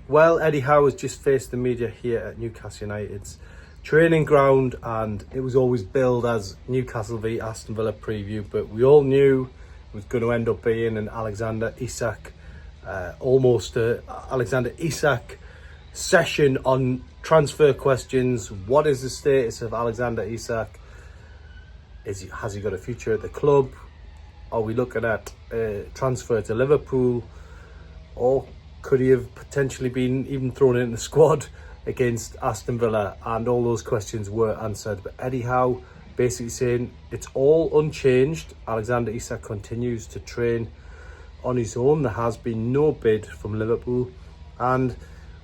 Well, Eddie Howe has just faced the media here at Newcastle United's training ground, and it was always billed as Newcastle v Aston Villa preview, but we all knew it was going to end up being an Alexander Isak, Alexander Isak session on transfer questions. What is the status of Alexander Isak? Has he got a future at the club? Are we looking at transfer to Liverpool, or could he have potentially been even thrown in the squad against Aston Villa? And all those questions were answered. But Eddie Howe basically saying it's all unchanged. Alexander Isak continues to train on his own. There has been no bid from Liverpool, and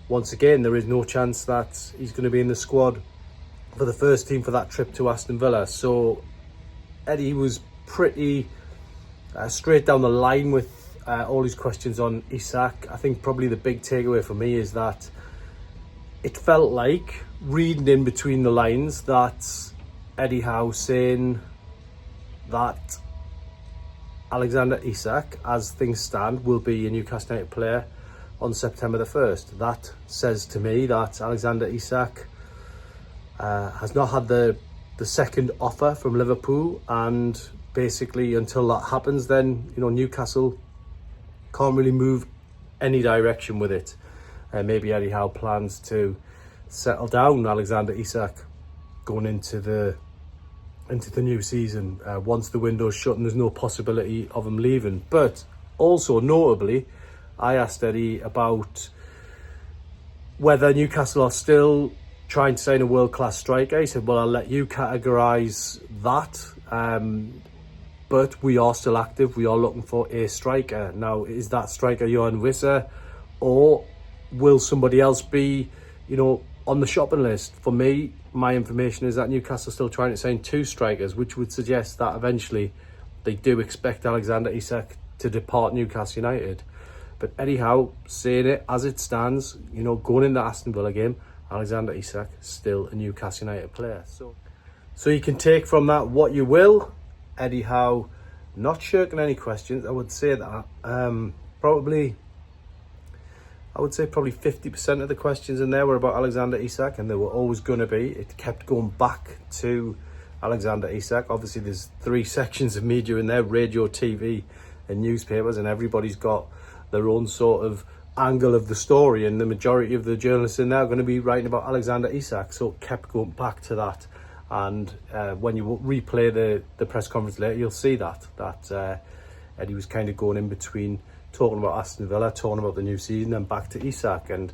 once again there is no chance that he's going to be in the squad for the first team for that trip to Aston Villa. So Eddie was pretty straight down the line with all his questions on Isak. I think probably the big takeaway for me is that it felt like, reading in between the lines, that Eddie Howe saying that Alexander Isak, as things stand, will be a Newcastle United player on September the 1st. That says to me that Alexander Isak has not had the second offer from Liverpool, and basically until that happens, then Newcastle can't really move any direction with it. Maybe Eddie Howe plans to settle down Alexander Isak going into the new season once the window's shut and there's no possibility of him leaving. But also notably, I asked Eddie about whether Newcastle are still trying to sign a world-class striker. He said, well, I'll let you categorise that. But we are still active. We are looking for a striker. Now, is that striker Johan Wissa, or will somebody else be, on the shopping list? For me, my information is that Newcastle are still trying to sign two strikers, which would suggest that eventually they do expect Alexander Isak to depart Newcastle United. But Eddie Howe saying it as it stands, going into the Aston Villa game, Alexander Isak still a Newcastle United player. So you can take from that what you will. Eddie Howe not shirking any questions. I would say that probably 50% of the questions in there were about Alexander Isak, and they were always going to be. It kept going back to Alexander Isak. Obviously there's three sections of media in there: radio, TV and newspapers, and everybody's got their own sort of angle of the story, and the majority of the journalists in there are going to be writing about Alexander Isak. So it kept going back to that. And when you replay the press conference later, you'll see that Eddie was kind of going in between, talking about Aston Villa, talking about the new season, and back to Isak. And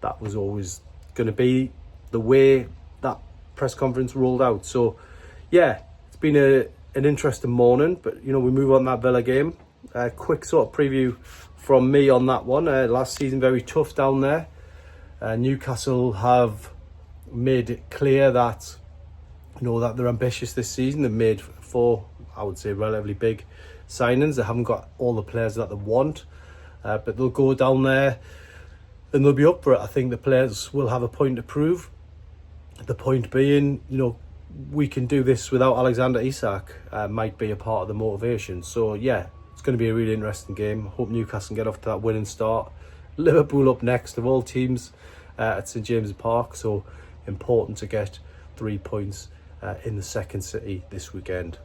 that was always going to be the way that press conference rolled out. So yeah, it's been an interesting morning, but we move on to that Villa game. Quick sort of preview from me on that one. Last season, very tough down there. Newcastle have made it clear that that they're ambitious this season. They've made four, I would say, relatively big signings. They haven't got all the players that they want, but they'll go down there and they'll be up for it. I think the players will have a point to prove. The point being, we can do this without Alexander Isak, might be a part of the motivation. So yeah, it's going to be a really interesting game. Hope Newcastle can get off to that winning start. Liverpool up next of all teams at St James's Park, so important to get 3 points in the second city this weekend.